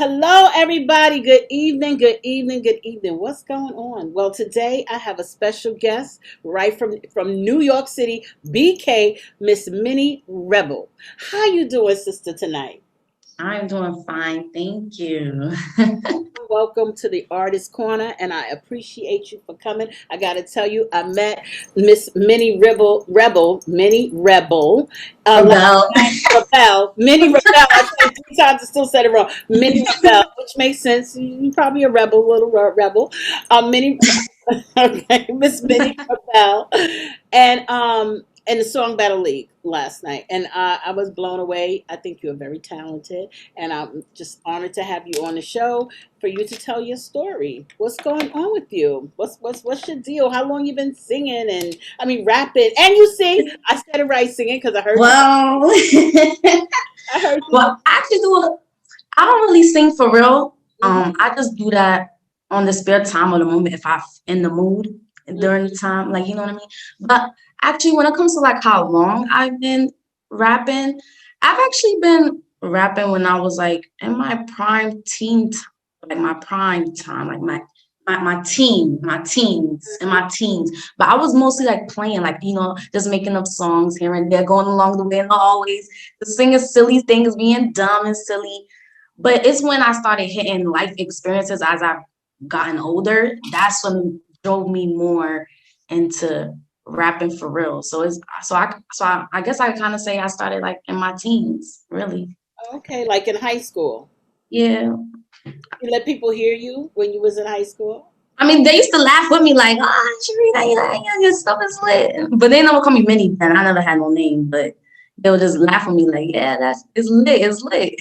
Hello, everybody. Good evening. Good evening. Good evening. What's going on? Well, today I have a special guest right from New York City, BK, Miss Minnie Rebel. How you doing, sister, tonight? I'm doing fine, thank you. Welcome to the Artist Corner, and I appreciate you for coming. I got to tell you, I met Miss Minnie Minnie Rebel, last Rebel. night. Rebel, Minnie Rebel. I said it 3 times, I still said it wrong. Minnie Rebel, which makes sense. You're probably a rebel, little rebel. Minnie, okay, Miss Minnie Rebel, and the Song Battle League last night, and I was blown away. I think you're very talented, and I'm just honored to have you on the show for you to tell your story. What's going on with you? What's your deal? How long you been singing and I mean rapping? And you sing. I said it right, singing because I heard you. Well, I heard you. well, I actually I don't really sing for real. Mhm, I just do that on the spare time or the moment if I'm in the mood during the time, like you know what I mean. But actually, when it comes to like how long I've been rapping, I've actually been rapping when I was like in my prime like my prime time, like my teens, in my teens. But I was mostly like playing, like just making up songs here and there, going along the way, and always just singing silly things, being dumb and silly. But it's when I started hitting life experiences as I've gotten older, that's when it drove me more into rapping for real. So I guess I kind of say I started like in my teens, really. Okay, like in high school. Yeah. You let people hear you when you was in high school. I mean, they used to laugh with me like, "Ah, Sharita, your stuff is lit." But they never call me Minnie then. I never had no name, but they would just laugh with me like, "Yeah, it's lit, it's lit."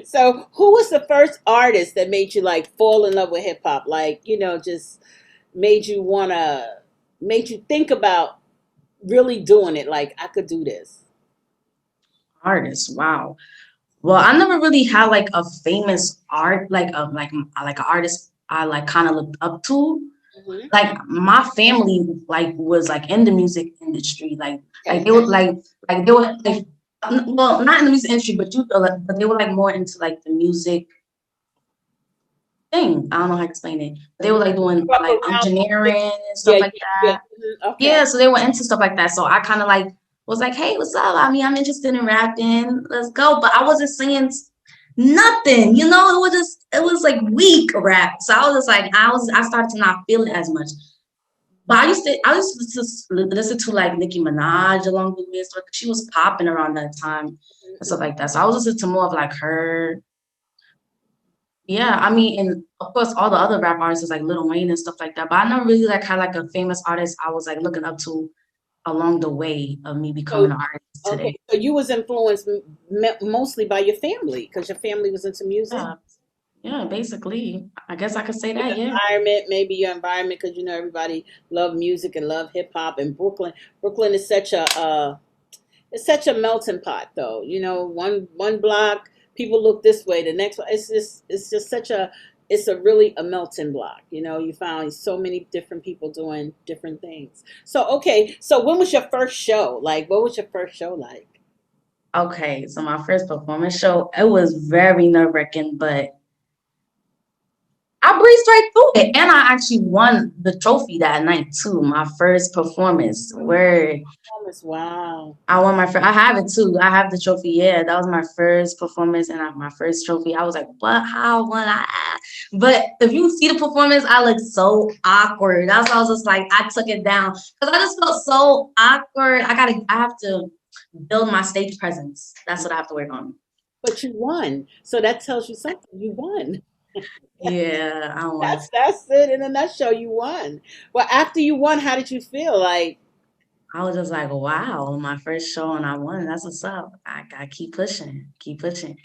So, who was the first artist that made you like fall in love with hip hop? Like, just made you wanna, made you think about really doing it. Like, I could do this. Artist, wow. Well, I never really had like a famous art, like an artist I like kind of looked up to. Hmm. Like my family like was like in the music industry, like Okay. they would like they were like well not in the music industry, but they were like more into like the music thing. I don't know how to explain it. They were like doing Up like around music. engineering and Yeah, stuff like yeah. that. Okay. Yeah, so they were into stuff like that. So I kind of like was like, hey, what's up? I mean, I'm interested in rapping. Let's go. But I wasn't singing nothing, it was like weak rap. So I was just like, I started to not feel it as much. But I used to listen to like Nicki Minaj along the way. So she was popping around that time and stuff like that. So I was listening to more of like her. Yeah, I mean, and of course, all the other rap artists like Lil Wayne and stuff like that. But I never really like had like a famous artist I was like looking up to along the way of me So, becoming an artist okay, today. so you was influenced mostly by your family because your family was into music. Yeah, yeah, basically, I guess I could say Your that. Yeah, environment, maybe your environment, because everybody love music and love hip hop, and Brooklyn. Brooklyn is such a it's such a melting pot, though. One block, people look this way, the next one. It's just such a it's a really a melting block. You found so many different people doing different things. So okay, so when was your first show? Like, what was your first show like? okay, so my first performance show, it was very nerve-wracking, but I breezed right through it. And I actually won the trophy that night too. My first performance where Thomas, wow. I won my first, I have it too. I have the trophy. Yeah, that was my first performance and my first trophy. I was like, what? How? What? But if you see the performance, I looked so awkward. That's why I was just like, I took it down because I just felt so awkward. I have to build my stage presence. That's what I have to work on. But you won, so that tells you something. You won. Yeah, I won. That's it in a nutshell. You won. Well, after you won, how did you feel? Like, I was just like, wow, my first show and I won. That's what's up. I keep pushing, keep pushing.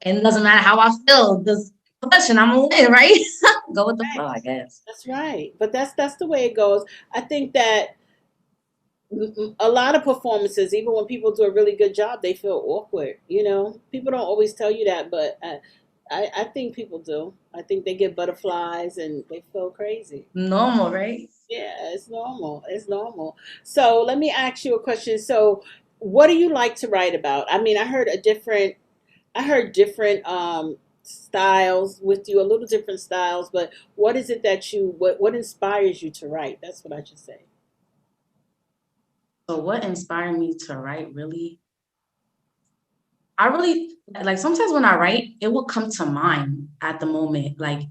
And it doesn't matter how I feel, just pushing, I'm gonna win, right? Go with the flow, I guess. that's right. But that's the way it goes. I think that a lot of performances, even when people do a really good job, they feel awkward. People don't always tell you that, but I think people do. I think they get butterflies and they feel crazy. Normal, right? Yeah, it's normal. It's normal. So let me ask you a question. So, what do you like to write about? I mean, I heard a different I heard different styles with you, a little different styles, but what is it that what inspires you to write? That's what I should say. So what inspired me to write really? I really like sometimes when I write, it will come to mind at the moment. Like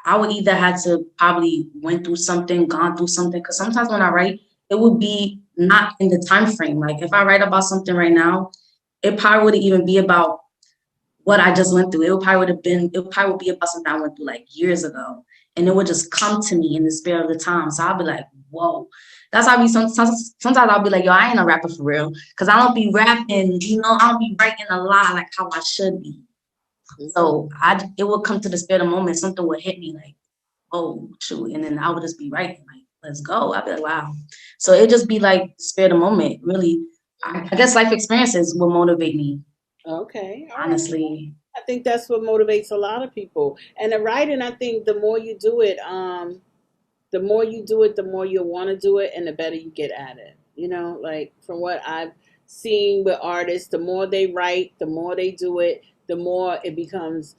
I would either had to probably went through something, gone through something. Because sometimes when I write, it would be not in the time frame. Like if I write about something right now, it probably wouldn't even be about what I just went through. It would probably be about something I went through like years ago. And it would just come to me in the spirit of the time. So I'll be like, whoa. That's how I be sometimes I'll be like, yo, I ain't a rapper for real. Cause I don't be rapping, I don't be writing a lot like how I should be. Mhm. So it would come to the spirit of the moment, something would hit me like, oh shoot. And then I would just be writing, like, let's go. I'd be like, wow. So it just be like spirit of the moment, really. I guess life experiences will motivate me, Okay, all right. honestly. I think that's what motivates a lot of people. And the writing, I think the more you do it, the more you do it, the more you'll want to do it, and the better you get at it. Like from what I've seen with artists, the more they write, the more they do it, the more it becomes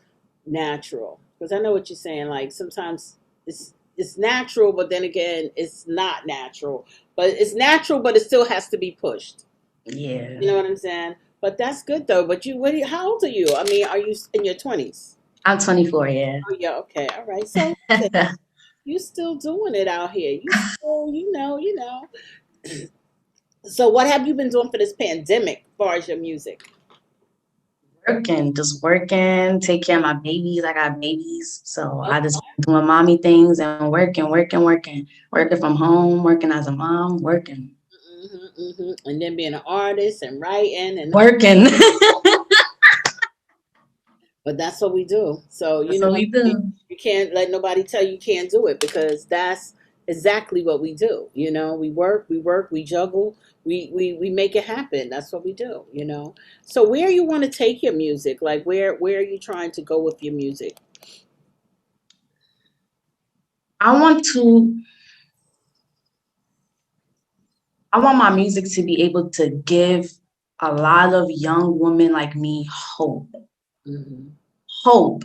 natural. Because I know what you're saying. Like sometimes it's natural, but then again, it's not natural. But it's natural, but it still has to be pushed. You Yeah. know what I'm saying? But that's good though. But how old are you? I mean, are you in your 20s? I'm 24, yeah. Oh yeah, okay, all right. So listen, you still doing it out here. You still, you know. So what have you been doing for this pandemic as far as your music? Working, just working, take care of my babies. I got babies. So I just doing mommy things and working. Working from home, working as a mom, working. And then being an artist and writing and Working. but that's what we do. So That's what we do. you can't let nobody tell you can't do it because that's exactly what we do. We work, we juggle, we make it happen. That's what we do. So where you want to take your music? Like where are you trying to go with your music? I want to I want my music to be able to give a lot of young women like me hope. Hmm. Hope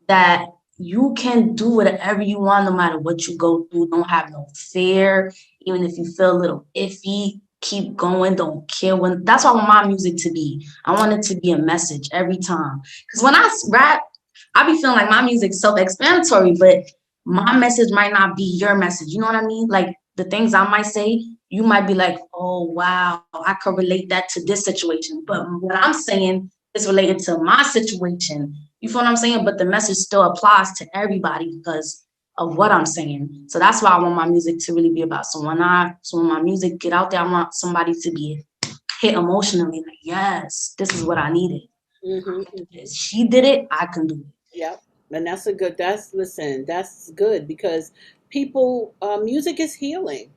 that you can do whatever you want no matter what you go through. Don't have no fear. Even if you feel a little iffy, keep going. Don't care when. That's what I want my music to be. I want it to be a message every time. Because when I rap, I be feeling like my music's self-explanatory, but my message might not be your message. You know what I mean? Like the things I might say, you might be like, oh wow, I could relate that to this situation. But what I'm saying is related to my situation. You feel what I'm saying? But the message still applies to everybody because of what I'm saying. So that's why I want my music to really be about. So when my music get out there, I want somebody to be hit emotionally, like, yes, this is what I needed. Hmm. She did it, I can do it. Yep. And listen, that's good because people, music is healing.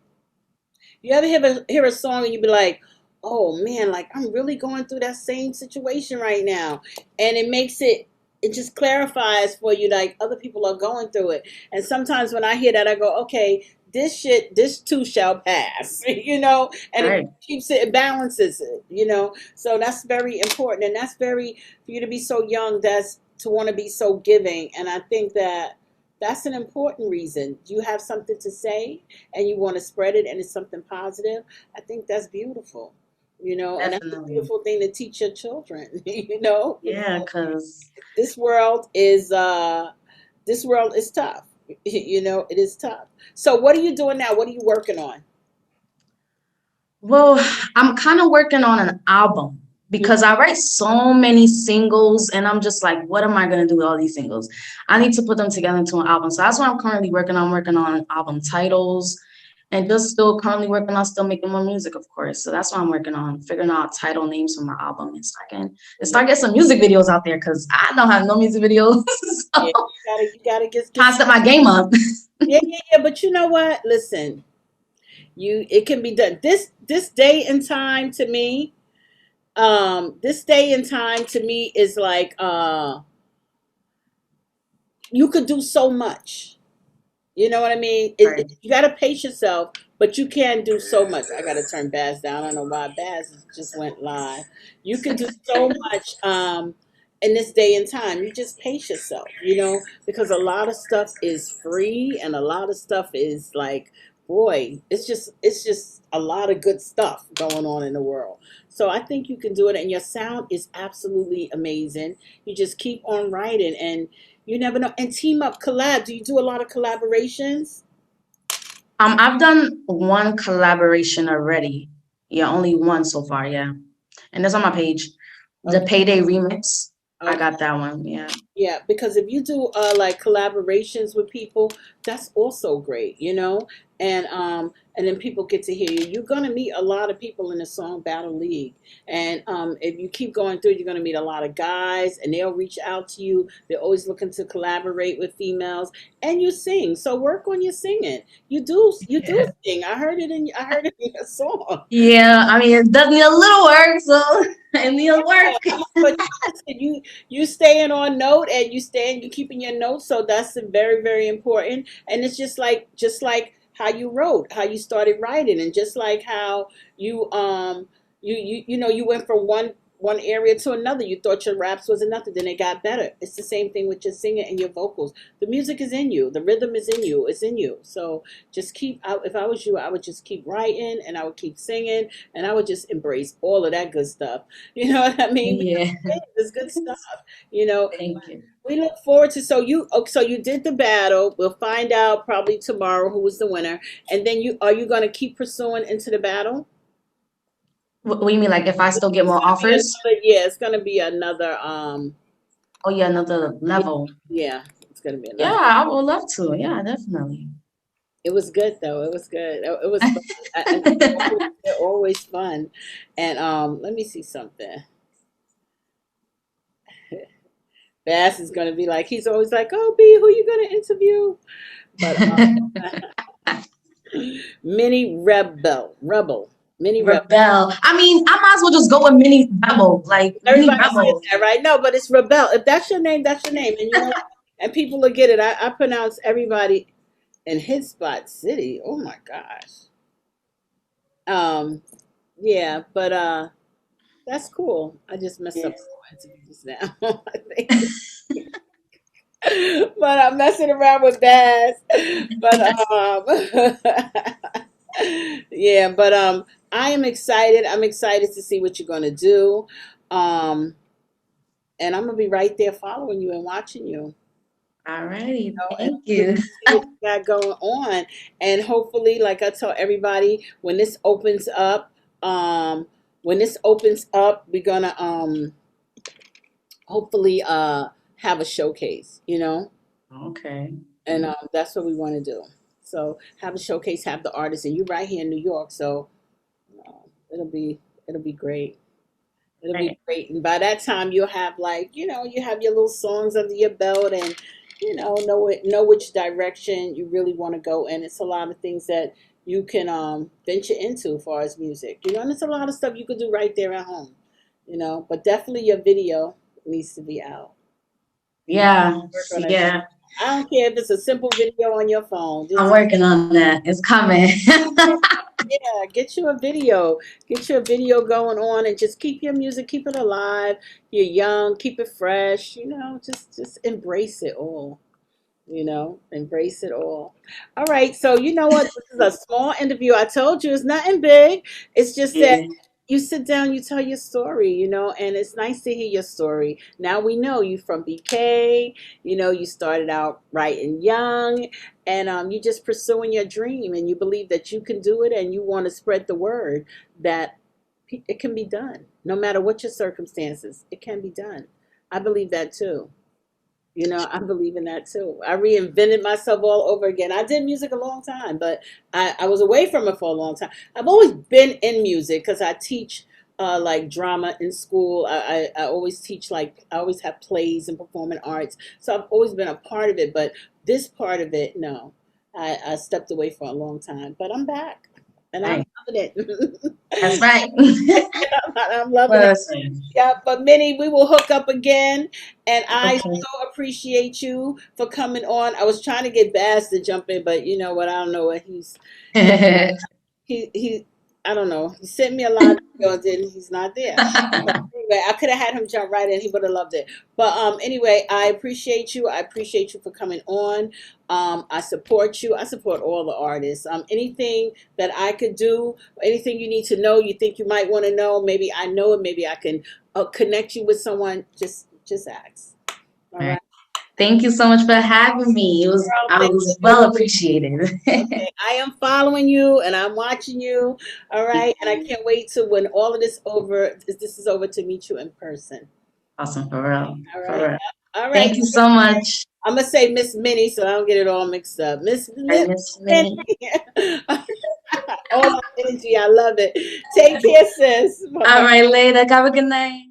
You ever hear a song and you be like, oh man, like I'm really going through that same situation right now. And it just clarifies for you like other people are going through it. And sometimes when I hear that, I go, okay, this too shall pass, and it Right. keeps it balances it. So that's very important. And that's very, for you to be so young, that's to want to be so giving. And I think that's an important reason. You have something to say and you want to spread it and it's something positive. I think that's beautiful. And that's a Definitely. beautiful thing to teach your children. Yeah, because This world is tough. It is tough. So what are you doing now? What are you working on? well, I'm kind of working on an album because I write so many singles and I'm just like, what am I going to do with all these singles? I need to put them together into an album. So that's what I'm currently working on album titles and just still currently working on still making more music, of course. So that's what I'm working on, figuring out title names for my album and start getting some music videos out there because I don't have no music videos. Yeah, So you gotta get trying to step my game up. yeah, yeah, yeah. But you know what? Listen, it can be done. This day and time to me, this day and time to me is like you could do so much. You know what I mean? Right. You got to pace yourself, but you can do so much. I got to turn Baz down. I don't know why Baz just went live. You can do so much. in this day and time. You just pace yourself, because a lot of stuff is free and a lot of stuff is like, boy, it's just a lot of good stuff going on in the world. So I think you can do it, and your sound is absolutely amazing. You just keep on writing, and you never know. And team up, collab. Do you do a lot of collaborations? I've done one collaboration already. Yeah, only one so far, yeah. And that's on my page. The Okay. Payday remix. I Okay. got that one, yeah. Yeah, because if you do like collaborations with people, that's also great, and then people get to hear you. You're gonna meet a lot of people in the Song Battle League, and if you keep going through, you're gonna meet a lot of guys, and they'll reach out to you. They're always looking to collaborate with females, and you sing. So work on your singing. You do sing. I heard it in your song. Yeah, I mean, it does need a little work, so it needs work. But listen, you staying on note, and you keeping your notes, so that's very, very important. And it's just like how you wrote, how you started writing, and just like how you went from one area to another. You thought your raps was nothing, then it got better. It's the same thing with your singing and your vocals. The music is in you, the rhythm is in you, it's in you. So just if I was you, I would just keep writing, and I would keep singing, and I would just embrace all of that good stuff. You know what I mean? Yeah, It's good stuff. You know, thank you. we look forward to. So you did the battle. We'll find out probably tomorrow who was the winner, and then are you going to keep pursuing into the battle? What do you mean, like if I still get It's more going to be offers? another. Yeah, it's going to be another. Oh yeah, another Yeah, level. yeah, it's going to be Yeah, another. I would love to. Yeah, definitely. It was good though. It was good. It was fun. And they're always fun. And let me see something. Bass is going to be like, he's always like, "Oh, B, who you going to interview?" But Mini Rebel, Mini Rebel. Rebel. I mean, I might as well just go with Mini Rebel. Like Mini Everybody says Rebel. that, right? No, but it's Rebel. If that's your name, that's your name. And you know what? And people will get it. I pronounce everybody in his spot city. Oh my gosh. Um, yeah, but that's cool. I just messed up the interview just now. I think. But I'm messing around with Bass. But yeah, but I am excited. I'm excited to see what you're gonna do. Um, and I'm gonna be right there following you and watching you. Alrighty, And thank hopefully you. see what you got going on. And hopefully, like I tell everybody, when this opens up, we're gonna hopefully have a showcase, Okay. and that's what we want to do. So have a showcase, have the artists, and you're right here in New York, so it'll be great. It'll be Right. great. And by that time, you'll have you have your little songs under your belt, and know which direction you really want to go. And it's a lot of things that you can venture into as far as music. And it's a lot of stuff you could do right there at home. But definitely your video needs to be out. You need Yeah. to work on it. Yeah. I don't care if it's a simple video on your phone. I'm Just working on that. It's coming. yeah, get your video going on, and just keep your music, keep it alive. You're young, keep it fresh. Just embrace it all. Embrace it all. All right, so you know what? This is a small interview. I told you it's nothing big. It's just that Yeah. you sit down, you tell your story, and it's nice to hear your story. Now we know you from BK. You started out writing young, and you just pursuing your dream, and you believe that you can do it, and you want to spread the word that it can be done, no matter what your circumstances. It can be done. I believe that too. I believe in that too. I reinvented myself all over again. I did music a long time, but I was away from it for a long time. I've always been in music because I teach like drama in school. I always teach, like, I always have plays and performing arts. So I've always been a part of it. But this part of it, no. I stepped away for a long time. But I'm back. And I'm Right. loving it. That's right. I'm loving it. Listen. Yeah, but Minnie, we will hook up again. And I Okay. so appreciate you for coming on. I was trying to get Baz to jump in, but you know what? I don't know what he I don't know. He sent me a lot. Yo, then he's not there. Anyway, I could have had him jump right in. He would have loved it. But anyway, I appreciate you. I appreciate you for coming on. I support you. I support all the artists. Anything that I could do, anything you need to know, you think you might want to know, maybe I know it. Maybe I can connect you with someone. Just ask. All All right. right. Thank you so much for having me. Girl, I thank was you. well appreciated. Okay, I am following you and I'm watching you. All right, and I can't wait to when all of this is over to meet you in person. Awesome, for real. All For right. real. All right. Thank you so much. I'm gonna say Miss Minnie so I don't get it all mixed up. I Miss miss Minnie. me. All energy. I love it. Take care, sis. Bye All bye. right, later. Have a good night.